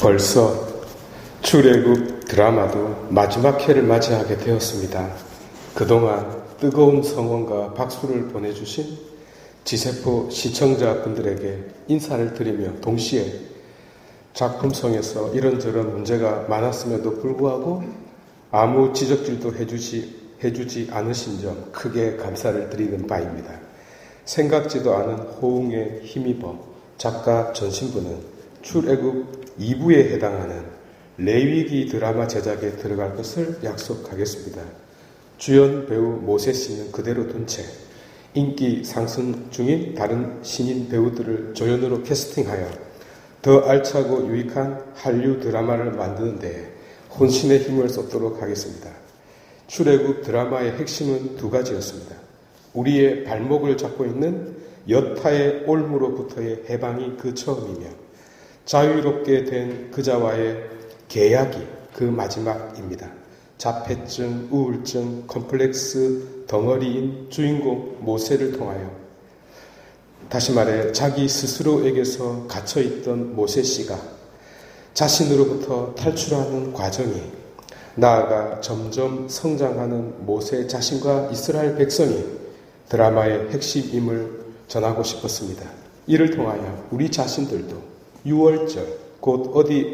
벌써 출애굽 드라마도 마지막 회를 맞이하게 되었습니다. 그동안 뜨거운 성원과 박수를 보내주신 지세포 시청자분들에게 인사를 드리며 동시에 작품성에서 이런저런 문제가 많았음에도 불구하고 아무 지적질도 해주지 않으신 점 크게 감사를 드리는 바입니다. 생각지도 않은 호응에 힘입어 작가 전신부는 출애굽 2부에 해당하는 레위기 드라마 제작에 들어갈 것을 약속하겠습니다. 주연 배우 모세 씨는 그대로 둔 채 인기 상승 중인 다른 신인 배우들을 조연으로 캐스팅하여 더 알차고 유익한 한류 드라마를 만드는 데 혼신의 힘을 쏟도록 하겠습니다. 출애굽 드라마의 핵심은 두 가지였습니다. 우리의 발목을 잡고 있는 여타의 올무로부터의 해방이 그 처음이며 자유롭게 된 그자와의 계약이 그 마지막입니다. 자폐증, 우울증, 컴플렉스 덩어리인 주인공 모세를 통하여 다시 말해 자기 스스로에게서 갇혀있던 모세 씨가 자신으로부터 탈출하는 과정이 나아가 점점 성장하는 모세 자신과 이스라엘 백성이 드라마의 핵심임을 전하고 싶었습니다. 이를 통하여 우리 자신들도 6월절 곧 어디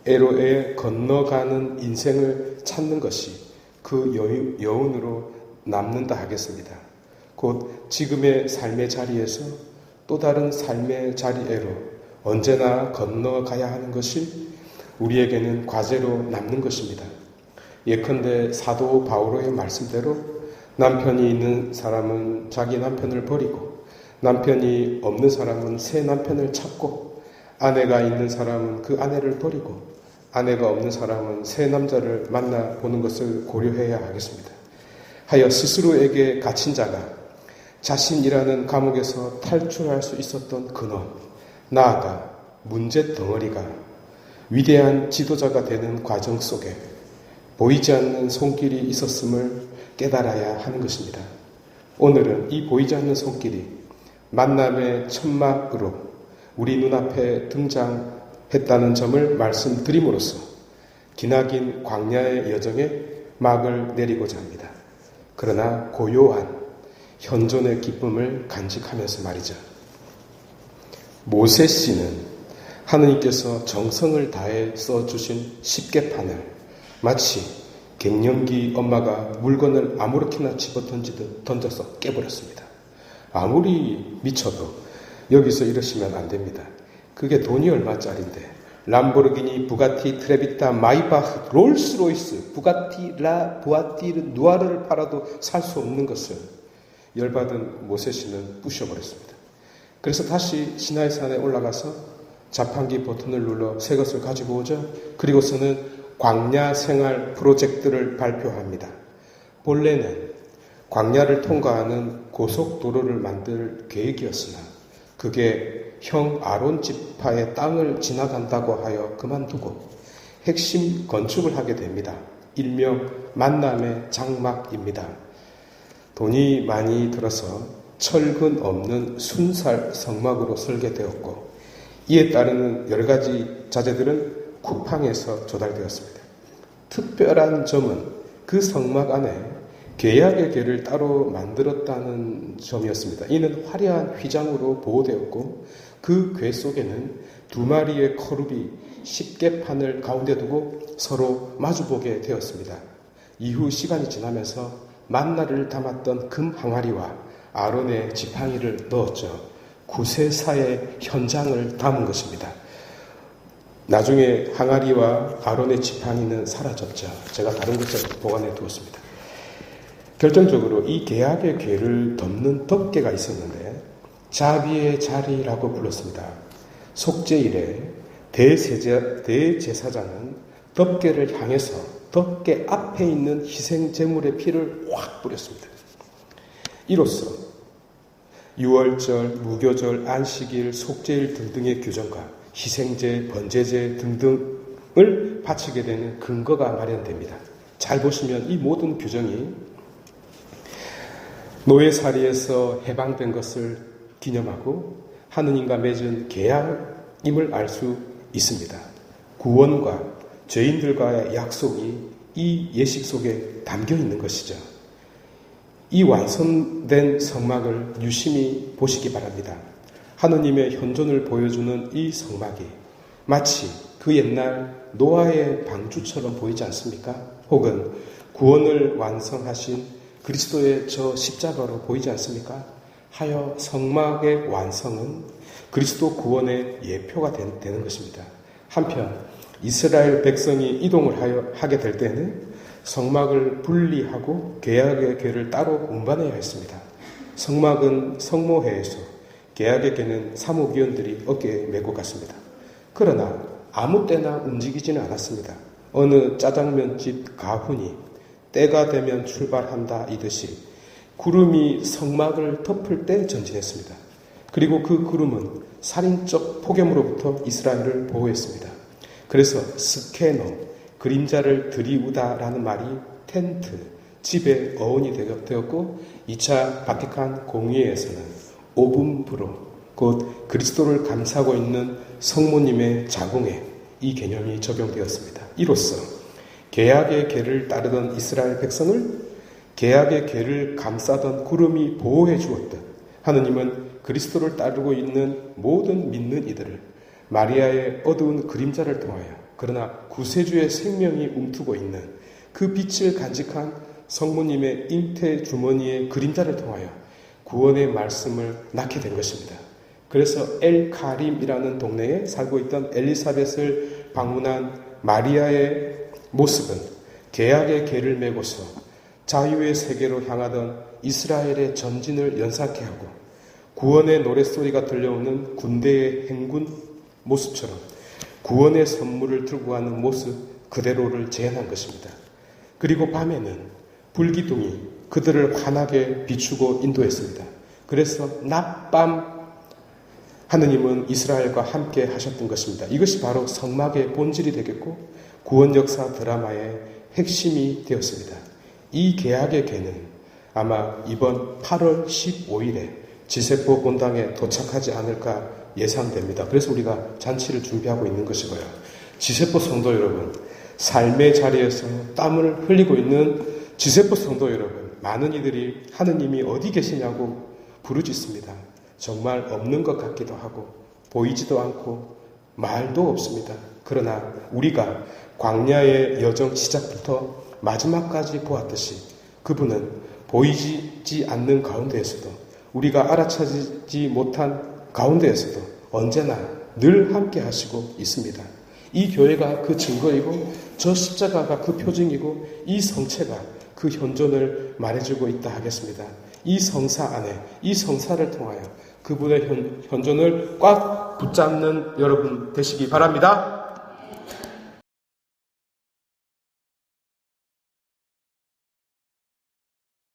애로에 건너가는 인생을 찾는 것이 그 여운으로 남는다 하겠습니다. 곧 지금의 삶의 자리에서 또 다른 삶의 자리에로 언제나 건너가야 하는 것이 우리에게는 과제로 남는 것입니다. 예컨대 사도 바오로의 말씀대로 남편이 있는 사람은 자기 남편을 버리고 남편이 없는 사람은 새 남편을 찾고 아내가 있는 사람은 그 아내를 버리고 아내가 없는 사람은 새 남자를 만나보는 것을 고려해야 하겠습니다. 하여 스스로에게 갇힌 자가 자신이라는 감옥에서 탈출할 수 있었던 근원, 나아가 문제 덩어리가 위대한 지도자가 되는 과정 속에 보이지 않는 손길이 있었음을 깨달아야 하는 것입니다. 오늘은 이 보이지 않는 손길이 만남의 천막으로 우리 눈앞에 등장했다는 점을 말씀드림으로써 기나긴 광야의 여정에 막을 내리고자 합니다. 그러나 고요한 현존의 기쁨을 간직하면서 말이죠. 모세 씨는 하느님께서 정성을 다해 써주신 십계판을 마치 갱년기 엄마가 물건을 아무렇게나 집어던지듯 던져서 깨버렸습니다. 아무리 미쳐도 여기서 이러시면 안 됩니다. 그게 돈이 얼마짜린데 람보르기니, 부가티, 트레비타, 마이바흐, 롤스로이스, 부가티, 누아르를 팔아도 살 수 없는 것을 열받은 모세 씨는 부셔버렸습니다. 그래서 다시 시나이산에 올라가서 자판기 버튼을 눌러 새 것을 가지고 오죠. 그리고서는 광야 생활 프로젝트를 발표합니다. 본래는 광야를 통과하는 고속도로를 만들 계획이었으나 그게 형 아론 지파의 땅을 지나간다고 하여 그만두고 핵심 건축을 하게 됩니다. 일명 만남의 장막입니다. 돈이 많이 들어서 철근 없는 순살 성막으로 설계되었고 이에 따르는 여러 가지 자재들은 쿠팡에서 조달되었습니다. 특별한 점은 그 성막 안에 계약의 궤를 따로 만들었다는 점이었습니다. 이는 화려한 휘장으로 보호되었고 그 궤 속에는 두 마리의 커룹이 십계판을 가운데 두고 서로 마주보게 되었습니다. 이후 시간이 지나면서 만나를 담았던 금 항아리와 아론의 지팡이를 넣었죠. 구세사의 현장을 담은 것입니다. 나중에 항아리와 아론의 지팡이는 사라졌죠. 제가 다른 곳에 보관해 두었습니다. 결정적으로 이 계약의 궤를 덮는 덮개가 있었는데 자비의 자리라고 불렀습니다. 속죄일에 대제사장은 덮개를 향해서 덮개 앞에 있는 희생제물의 피를 확 뿌렸습니다. 이로써 유월절, 무교절, 안식일, 속죄일 등등의 규정과 희생제, 번제제 등등을 바치게 되는 근거가 마련됩니다. 잘 보시면 이 모든 규정이 노예살이에서 해방된 것을 기념하고 하느님과 맺은 계약임을 알 수 있습니다. 구원과 죄인들과의 약속이 이 예식 속에 담겨 있는 것이죠. 이 완성된 성막을 유심히 보시기 바랍니다. 하느님의 현존을 보여주는 이 성막이 마치 그 옛날 노아의 방주처럼 보이지 않습니까? 혹은 구원을 완성하신 그리스도의 저 십자가로 보이지 않습니까? 하여 성막의 완성은 그리스도 구원의 예표가 되는 것입니다. 한편 이스라엘 백성이 이동을 하게 될 때는 성막을 분리하고 계약의 궤를 따로 운반해야 했습니다. 성막은 성모회에서 계약의 궤는 사무위원들이 어깨에 메고 갔습니다. 그러나 아무 때나 움직이지는 않았습니다. 어느 짜장면집 가훈이 때가 되면 출발한다 이듯이 구름이 성막을 덮을 때 전진했습니다. 그리고 그 구름은 살인적 폭염으로부터 이스라엘을 보호했습니다. 그래서 스케노, 그림자를 들이우다라는 말이 텐트, 집의 어원이 되었고 2차 바티칸 공의회에서는 오분부로 곧 그리스도를 감싸고 있는 성모님의 자궁에 이 개념이 적용되었습니다. 이로써 계약의 궤를 따르던 이스라엘 백성을 계약의 궤를 감싸던 구름이 보호해 주었듯 하느님은 그리스도를 따르고 있는 모든 믿는 이들을 마리아의 어두운 그림자를 통하여 그러나 구세주의 생명이 움트고 있는 그 빛을 간직한 성모님의 잉태 주머니의 그림자를 통하여 구원의 말씀을 낳게 된 것입니다. 그래서 엘카림이라는 동네에 살고 있던 엘리사벳을 방문한 마리아의 모습은 계약의 궤를 메고서 자유의 세계로 향하던 이스라엘의 전진을 연상케 하고 구원의 노랫소리가 들려오는 군대의 행군 모습처럼 구원의 선물을 들고 가는 모습 그대로를 재현한 것입니다. 그리고 밤에는 불기둥이 그들을 환하게 비추고 인도했습니다. 그래서 낮밤 하느님은 이스라엘과 함께 하셨던 것입니다. 이것이 바로 성막의 본질이 되겠고 구원 역사 드라마의 핵심이 되었습니다. 이 계약의 궤는 아마 이번 8월 15일에 지세포 본당에 도착하지 않을까 예상됩니다. 그래서 우리가 잔치를 준비하고 있는 것이고요. 지세포 성도 여러분, 삶의 자리에서 땀을 흘리고 있는 지세포 성도 여러분, 많은 이들이 하느님이 어디 계시냐고 부르짖습니다. 정말 없는 것 같기도 하고 보이지도 않고 말도 없습니다. 그러나 우리가 광야의 여정 시작부터 마지막까지 보았듯이 그분은 보이지 않는 가운데에서도 우리가 알아차리지 못한 가운데에서도 언제나 늘 함께 하시고 있습니다. 이 교회가 그 증거이고 저 십자가가 그 표징이고 이 성체가 그 현존을 말해주고 있다 하겠습니다. 이 성사 안에 이 성사를 통하여 그분의 현존을 꽉 붙잡는 여러분 되시기 바랍니다.